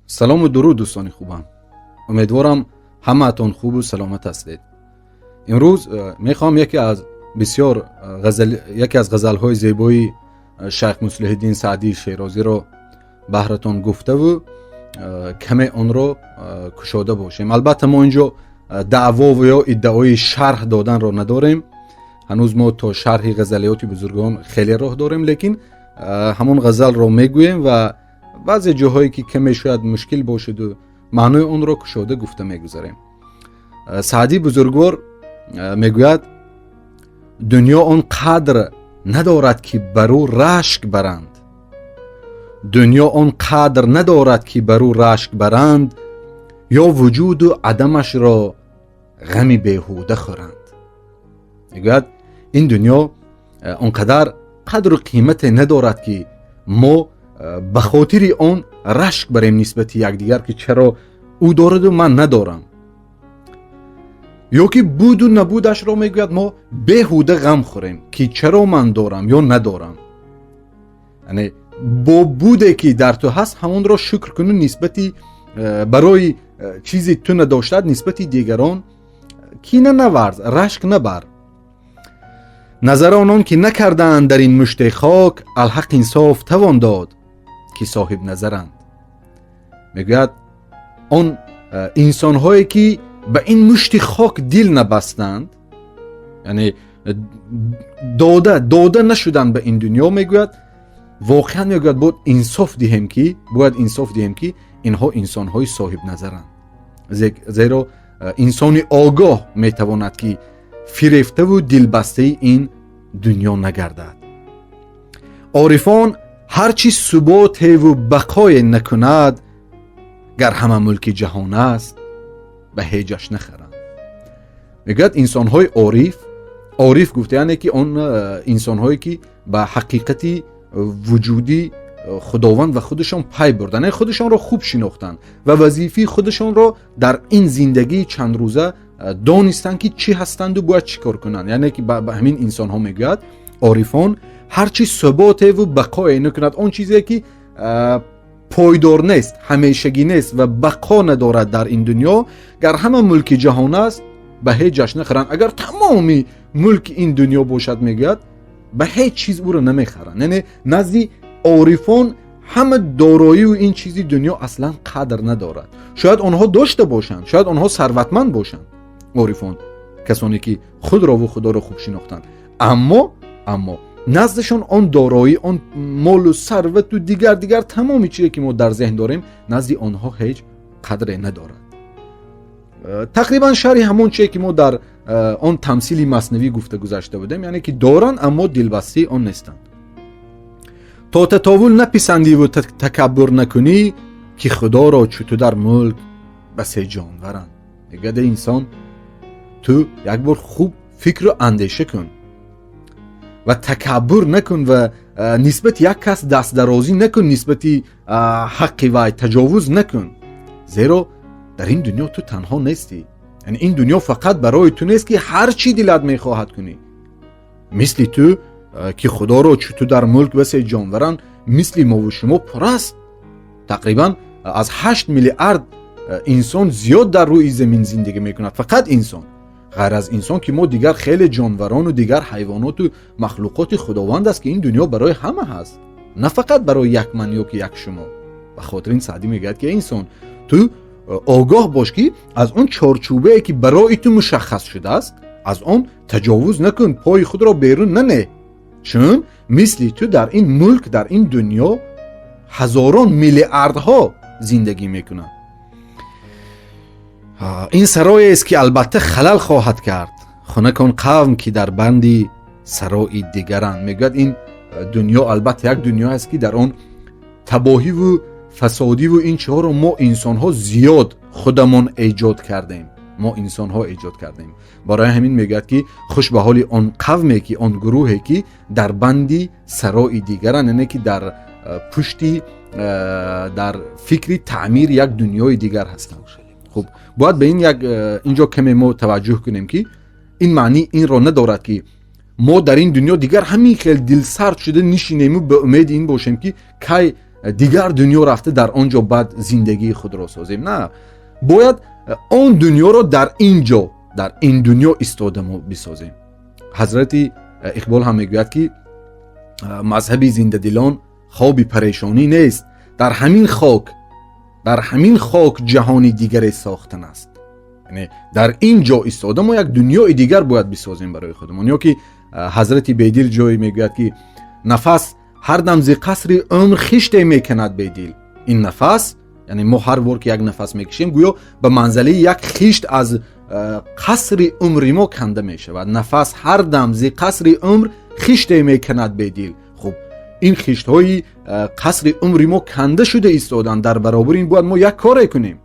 سلام و درود دوستان خوبم. امیدوارم همه‌تون خوب و سلامت هستید. امروز میخوام یکی از غزل‌های زیبای شیخ مصلح الدین سعدی شیرازی رو بهراتون گفته و کمی اون رو کشاده باشیم. البته ما اینجا دعوا و یا ادعای شرح دادن رو نداریم. هنوز ما تا شرح غزلیات بزرگان خیلی راه داریم، لیکن همون غزل رو میگوییم و بعضی جاهایی که کمی شاید مشکل باشد و معنای اون رو کشاده گفته میگذاریم. سعدی بزرگوار میگوید دنیا آن قدر ندارد که برو رشک برند، دنیا آن قدر ندارد که برو رشک برند، یا وجود و عدمش را غمی بیهوده خورند. میگوید این دنیا اونقدر قدر و قیمت ندارد که ما به خاطر آن رشک بریم نسبت یکدیگر که چرا او دارد و من ندارم، یا که بود و نبودش را میگوید ما بیهوده غم خوریم که چرا من دارم یا ندارم. یعنی با بوده که در تو هست همون را شکر کنی، نسبتی برای چیزی تو نداشتد نسبتی دیگران کینه نورز، رشک نبر. نظر آنان که نکردند در این مشت خاک، الحق انصاف توان داد که صاحب نظرند. میگوید آن انسان هایی که به این مشت خاک دل نبستند، یعنی داده نشدند به این دنیا، میگوید واقعا میگوید باید انصاف دهیم که اینها انسان های صاحب نظرند، زیرا انسان آگاه میتواند که فریفته و دلبسته این دنیا نگردد. عارفان هرچی ثبات و بقای نکند، گر همه ملک جهان است به هیجش نخرند. میگوید انسان های عارف گفته یعنی که آن انسان هایی که به حقیقتی وجودی خداوند و خودشان پی بردن، خودشان را خوب شناختن و وظیفه خودشان را در این زندگی چند روزه دانستن که چی هستند و باید چی کار کنند. یعنی که به همین انسان ها میگوید عارفان هرچی ثبات و بقای نکند، اون چیزی که پایدار نیست، همیشگی نیست و بقا ندارد در این دنیا، گر همه ملک جهان است به هیچ جشن نخرند. اگر تمامی ملک این دنیا باشد میگوید به هیچ چیز او را نمیخرند. یعنی نزد عارفان همه دارایی و این چیزی دنیا اصلا قدر ندارد. شاید آنها داشته باشند، شاید آنها ثروتمند باشند، عارفان کسانی که خود را و خدا را خوب شناختند، اما نزدشان آن دارایی، آن مال و ثروت و دیگر تمامی چیزی که ما در ذهن داریم نزد آنها هیچ قدری ندارد. تقریبا شرح همون چیزی که ما در آن تمثیلی مثنوی گفته گذاشته بودیم، یعنی که دارن اما دلبسته آن نیستند. تا تطاول نپسندی و تکبر نکنی، که خدا را چو تو در ملک بس جانورند. میگه انسان تو یک بار خوب فکر و اندیشه کن و تکبر نکن و نسبت یک کس دست درازی نکن، نسبت حق وی تجاوز نکن، زیرا در این دنیا تو تنها نیستی. یعنی این دنیا فقط برای تو نیست که هر چی دلت میخواهد کنی. مثل تو که خدا را چو تو در ملک بس جانوران، مثل ما و شما پر است. تقریبا از 8 میلیارد انسان زیاد در روی زمین زندگی میکند، فقط انسان. غیر از انسان که ما دیگر خیلی جانوران و دیگر حیوانات و مخلوقات خداوند است که این دنیا برای همه هست، نه فقط برای یک من یا که یک شما. و خاطر این سعدی میگه که انسان تو آگاه باش که از اون چارچوبه که برای تو مشخص شده است از آن تجاوز نکن، پای خود را بیرون ننه، چون مثل تو در این ملک، در این دنیا هزاران میلیاردها زندگی میکنن. این سرای است که البته خلل خواهد کرد، خنک آن قوم که در بندی سرای دیگرند. میگوید این دنیا البته یک دنیا است که در آن تباهی و فسادی و این چیزها رو ما انسان ها زیاد خودمون ایجاد کردیم. برای همین میگوید که خوش به حال آن قومی که آن گروهی که در بندی سرای دیگرند، یعنی که در پشتی در فکری تعمیر یک دنیای دیگر هستند. خب باید به این اینجا کمی ما توجه کنیم که این معنی این را ندارد که ما در این دنیا دیگر همین خیلی دل سرد شده نشینیم و به امید این باشیم که کی دیگر دنیا رفته در آنجا بعد زندگی خود را سازیم. نه، باید آن دنیا رو در اینجا، در این دنیا ایستاده ما بسازیم. حضرت اقبال هم میگوید که مذهب زنده دلان خواب پریشانی نیست، در همین خاک جهانی دیگر ساختن است. یعنی در اینجا ایستاده ما یک دنیای دیگر باید بسازیم برای خودمون. یا که حضرت بیدل جایی میگوید که نفس هر دم ز قصر عمر خشته میکند بیدل. این نفس یعنی ما هر بار که یک نفس میکشیم گویا به منزله یک خشت از قصر عمر ما کنده میشه و نفس هر دم ز قصر عمر خشته میکند بیدل. خب این خشت های قصر عمر ما کنده شده ایستادن، در برابر این باید ما یک کار کنیم.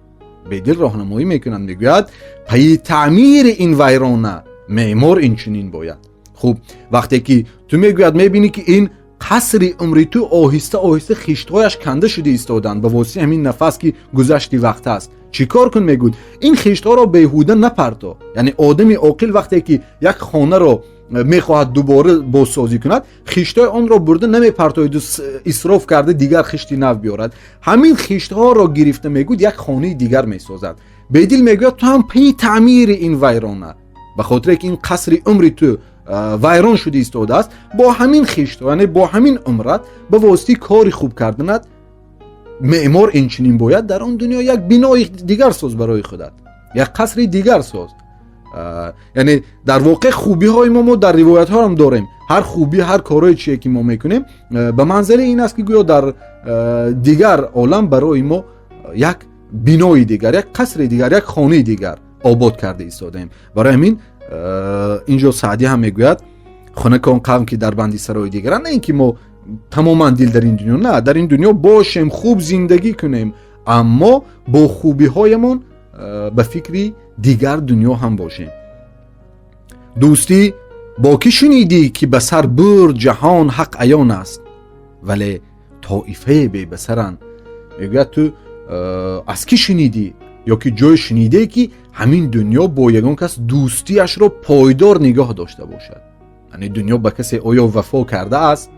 بیدل راهنمایی میکنند، میگوید پی تعمیر این ویرانه معمار این چنین باید. خب وقتی که تو میگوید میبینی که این قصر عمری تو آهسته آهسته خشتهایش کنده شده ایستادن به واسطه همین نفس که گذشتی وقت است، چی کار کن؟ میگوید این خشتها را بیهوده نپرتا. یعنی آدمی عاقل وقتی که یک خانه را میخواهد دوباره بازسازی کند، خشتهای آن را برده نمیپرتاید و اسراف کرده دیگر خشتی نو بیارد، همین خشتها را گرفته میگوید یک خانه دیگر میسازد. بیدل میگوید تو هم پی تعمیر این ویرانه، به خاطر که این قصر عمری تو ویران شده ایستاده است، با همین خشت یعنی با همین عمرت به واسطه کاری خوب کردنت معمار این چنین باید در آن دنیا یک بنای دیگر ساز برای خودت، یک قصر دیگر ساز. یعنی در واقع خوبی های ما در روایت ها هم داریم. هر خوبی هر کارهای چیه که ما میکنیم به منزله این است که گویا در دیگر عالم برای ما یک بنای دیگر، یک قصر دیگر، یک خانه دیگر آباد کرده ایستادیم. برای همین اینجا سعدی هم میگوید خانه کن قوم که در بندی سرای دیگرن، نه اینکه ما تماما دل در این دنیا، نه، در این دنیا باشیم خوب زندگی کنیم اما با خوبی هایمون به فکری دیگر دنیا هم باشیم. دوستی با کی شنیدی که به سر بر جهان حق عیان است، ولی طایفه بی بسرن. میگوید تو از کی شنیدی یا که جای شنیده که همین دنیا با یگان کس دوستیش رو پایدار نگاه داشته باشد. یعنی دنیا با کسی آیا وفا کرده است؟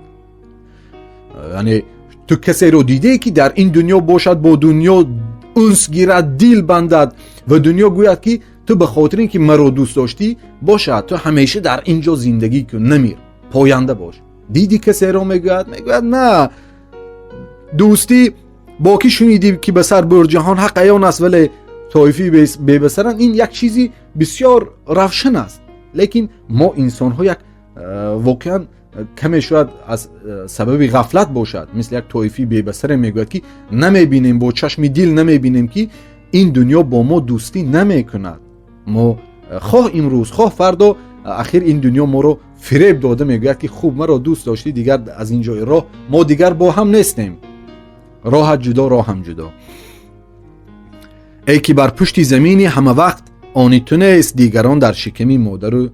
یعنی تو کسی رو دیده که در این دنیا باشد با دنیا انس گیرد دل بندد و دنیا گوید که تو به خاطر اینکه مرا دوست داشتی باشد تو همیشه در اینجا زندگی کن، نمیر، پاینده باش. دیدی کسی رو؟ میگوید نه. دوستی با کی شنیدی که به سر بر جهان حق عیان است ولی طایفی بی بسرن. این یک چیزی بسیار روشن است، لیکن ما انسان ها یک واقعا کمی شاید از سبب غفلت باشد مثل یک طایفی بی بسر میگوید که نمیبینیم، با چشم دل نمیبینیم که این دنیا با ما دوستی نمیکند. ما خواه امروز خواه فردا اخیر این دنیا ما رو فریب داده، میگوید که خوب مرا دوست داشتی دیگر از این جای راه ما دیگر با هم نیستیم، راه جدا راه هم جدا. ای که بر پشت زمینی همه وقت آنی تو نیست، دیگران در شکمی مادر و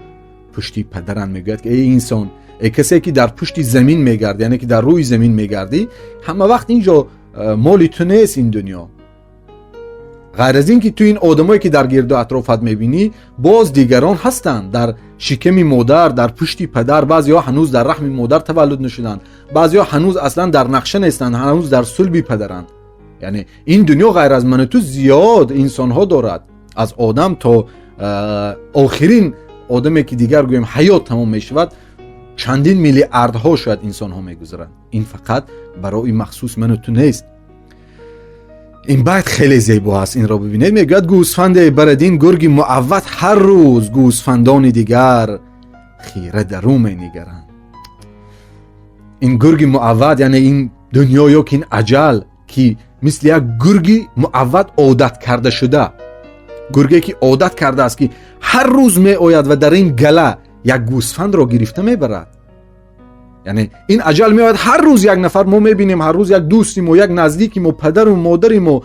پشتی پدرن. میگوید که ای انسان، ای کسی که در پشت زمین میگردی، یعنی که در روی زمین میگردی، همه وقت اینجا مالی تو نیست این دنیا. غیر از این که تو این آدمایی که در گرد و اطرافت میبینی باز دیگران هستند در شکم مادر، در پشت پدر. بعضیا هنوز در رحم مادر تولد نشدند، بعضیا هنوز اصلا در نقشه نیستند، هنوز در صلب پدرند. یعنی این دنیا غیر از من تو زیاد انسان ها دارد، از آدم تا آخرین آدمی که دیگر گویم حیات تمام میشود چندین میلیاردها شاید انسان ها میگذرند. این فقط برای مخصوص من تو نیست. این بیت خیلی زیبا است، این را ببینید. میگوید گوسفند بردین گرگ معود هر روز، گوسفندان دیگر خیره در او مینگرند. این گرگ معود یعنی این دنیا یا که این اجل که مثل یک گرگی معود عادت کرده شده، گرگی که عادت کرده است که هر روز می آید و در این گله یک گوسفند را گرفته می برد. یعنی این اجل می آید هر روز یک نفر ما می بینیم، هر روز یک دوستیم و یک نزدیکیم و پدر و مادریم و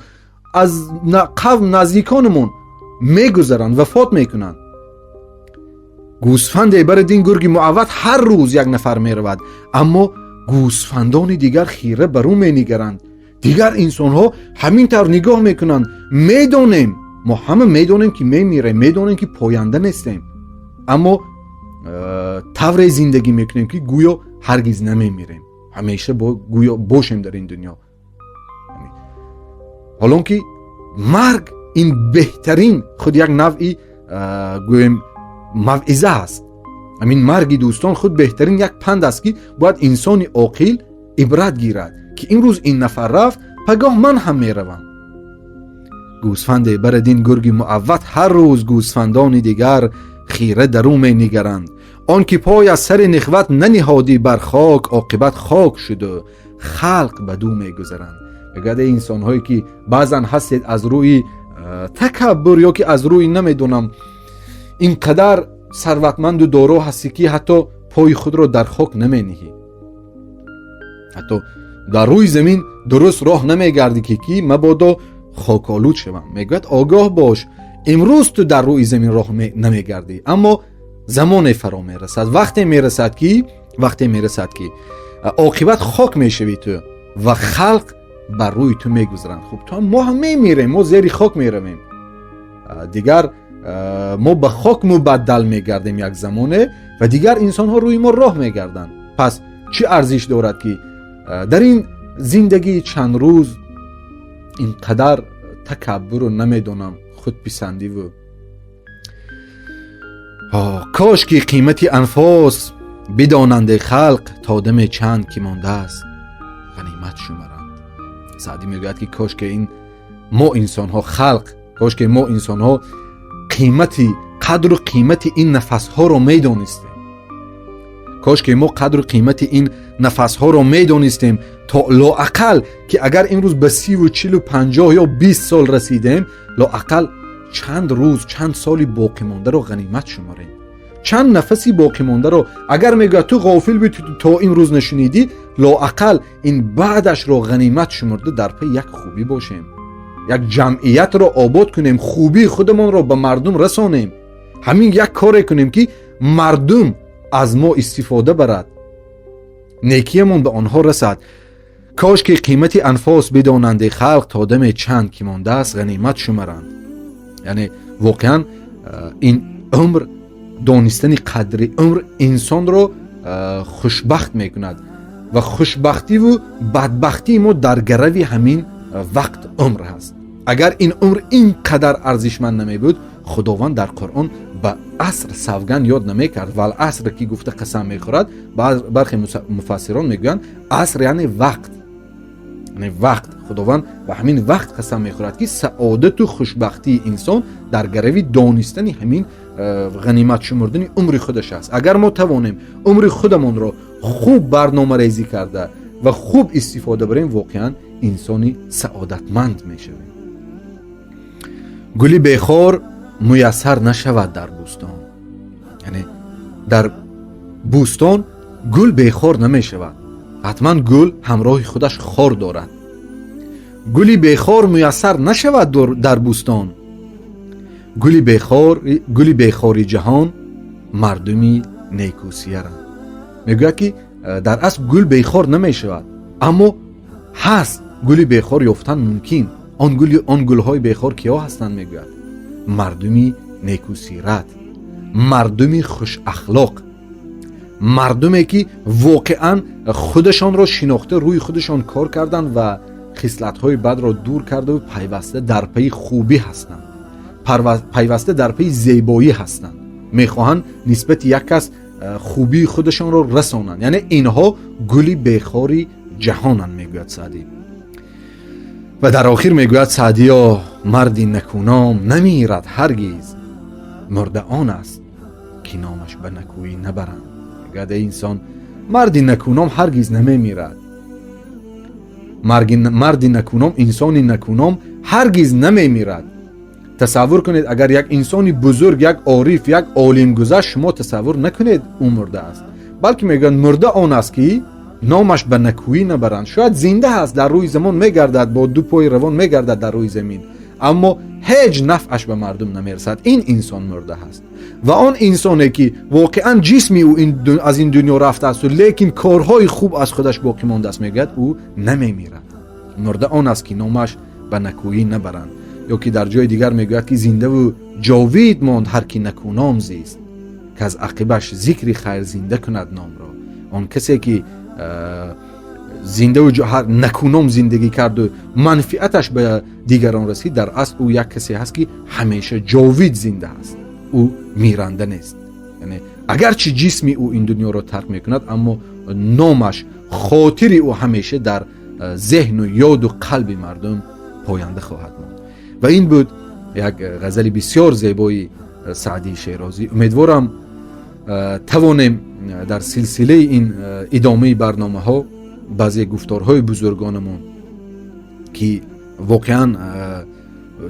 از قوم نزدیکانمون می گذرند، وفات می کنند. گوسفند برد این گرگ معود هر روز یک نفر می رود، اما گوسفندان دیگر خیره بر او می نگرند. دیگر انسان ها همین طور نگاه میکنند. میدونیم، ما همه میدونیم که میمیریم، میدونیم که پاینده نیستیم، اما طور زندگی میکنیم که گویا هرگز نمیمیریم، همیشه گویا باشیم در این دنیا. حالان که مرگ این بهترین خود یک نوعی گویم موعظه است. همین مرگ دوستان خود بهترین یک پند است که باید انسان عاقل عبرت گیرد که این روز این نفر رفت، پگاه من هم میروم. گوسفند بردین گرگ معود، هر روز گوسفندان دیگر خیره در او می نگرند. آن که پای از سر نخوت ننهادی بر خاک، عاقبت خاک شد و خلق بدو می گذرند. بگده انسان هایی که بعضا هستید از روی تکبر یا که از روی نمیدونم اینقدر ثروتمند و دارا هستی که حتی پای خود را در خاک نمی نهی، حتی در روی زمین درست راه نمیگردی که مبادا خاک آلود شوم. میگوید آگاه باش، امروز تو در روی زمین راه نمیگردی، اما زمان فرا میرسد، وقتی میرسد که عاقبت خاک میشوی تو و خلق بر روی تو میگذرند. خب تو ما هم میمیریم، ما زیر خاک میرویم، دیگر ما به خاک مبدل میگردیم یک زمانه و دیگر انسان ها روی ما راه میگردند. پس چه ارزش دارد که در این زندگی چند روز اینقدر تکبر و نمیدونم خودپسندی و کاش که قیمت انفاس بدانند خلق، تا دم چند که مانده است غنیمت شمارند. سعدی میگوید که کاش که این ما انسان ها خلق، کاش که ما انسان ها قدر و قیمت این نفس ها رو میدانستیم، کاش که ما قدر و قیمت این نفس ها رو میدانستیم تا لااقل که اگر امروز به 30 و 40 و 50 یا 20 سال رسیدیم، لااقل چند روز چند سالی باقی مانده رو غنیمت شماریم، چند نفسی باقی مانده رو اگر میگه تو غافل بودی تا این روز نشنیدی، لااقل این بعدش رو غنیمت شمرده در پی یک خوبی باشیم، یک جمعیت رو آباد کنیم، خوبی خودمون رو به مردم رسانیم، همین یک کار کنیم که مردم از ما استفاده برد، نیکیمون به آنها رسد. کاش که قیمت انفاس بدانند خلق، تا دم چند که مانده است غنیمت شمارند. یعنی واقعا این عمر، دانستن قدر عمر انسان رو خوشبخت میکند و خوشبختی و بدبختی ما در گروی همین وقت عمر هست. اگر این عمر اینقدر ارزشمند نمی بود، خداوند در قرآن به عصر سوگند یاد نمی کرد. و عصر که گفته قسم می خورد، برخی مفسران میگویند عصر یعنی وقت، یعنی وقت. خداوند به همین وقت قسم می خورد که سعادت و خوشبختی انسان در گروی دانستن همین غنیمت شمردن عمر خودش است. اگر ما توانیم عمر خودمون رو خوب برنامه ریزی کرده و خوب استفاده بریم، واقعا انسانی سعادتمند می شویم. گلی بیخار میسر نشود در بوستان، یعنی در بوستان گل بیخار نمی شود، حتما گل همراه خودش خار دارد. گلی بیخار میسر نشود در بوستان، گلی بیخاری جهان مردمی نیکوسیرند. میگوید که در اصل گل بیخار نمی شود، اما هست گلی بیخار یافتن ممکن. آن گل های بیخار کیا هستند؟ میگوید مردمی نیکوسیرت، مردمی خوش اخلاق، مردمی که واقعا خودشان را شناخته، روی خودشان کار کردن و خصلت های بد را دور کرده و پیوسته در پی خوبی هستند، پیوسته در پی زیبایی هستند، میخواهند نسبت یک کس خوبی خودشان را رسانند. یعنی اینها گلی بیخاری جهانند، میگوید سعدی. و در آخر میگوید سعدی مردی نکونام نمیرد هرگز، مرده آن است که نامش به نکویی نبرند. میگوید انسان مردی نکونام هرگز نمیمیرد، مردی نکونام، انسانی نکونام هرگز نمیمیرد. تصور کنید اگر یک انسانی بزرگ، یک عارف، یک عالم گذشت، شما تصور نکنید او مرده است، بلکه میگن مرده آن است که نامش به نکویی نبرند. شاید زنده است، در روی زمان میگردد، با دو پای روان میگردد در روی زمین، اما هیچ نفعش به مردم نمیرسد. این انسان مرده است. و آن انسانی که واقعا جسمی او از این دنیا رفته است و لیکن کارهای خوب از خودش باقی مانده است، میگد او نمیمیرد. مرده آن است که نامش به نکویی نبرند. یا که در جای دیگر میگوید که زنده و جاوید ماند هر کی نکونام زیست، که از عقبش ذکر خیر زنده کند نام را. آن کسی که زنده و هر نکونام زندگی کرد و منفعتش به دیگران رسید، در اصل او یک کسی هست که همیشه جاوید زنده است، او میرنده نیست. یعنی اگرچه جسمی او این دنیا را ترک میکند، اما نامش، خاطر او همیشه در ذهن و یاد و قلب مردم پاینده خواهد ماند. و این بود یک غزل بسیار زیبای سعدی شیرازی. امیدوارم توانیم در سلسله این ادامه برنامه ها بعضی گفتارهای بزرگانمون که واقعا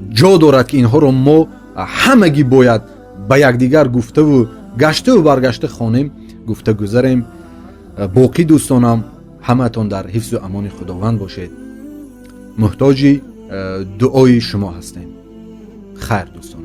جا دارد که اینها رو ما همگی باید به یکدیگر گفته و گشته و برگشته خوانیم، گفته گذاریم. باقی دوستانم همتون در حفظ و امان خداوند باشید. محتاج دعای شما هستیم. خیر دوستان.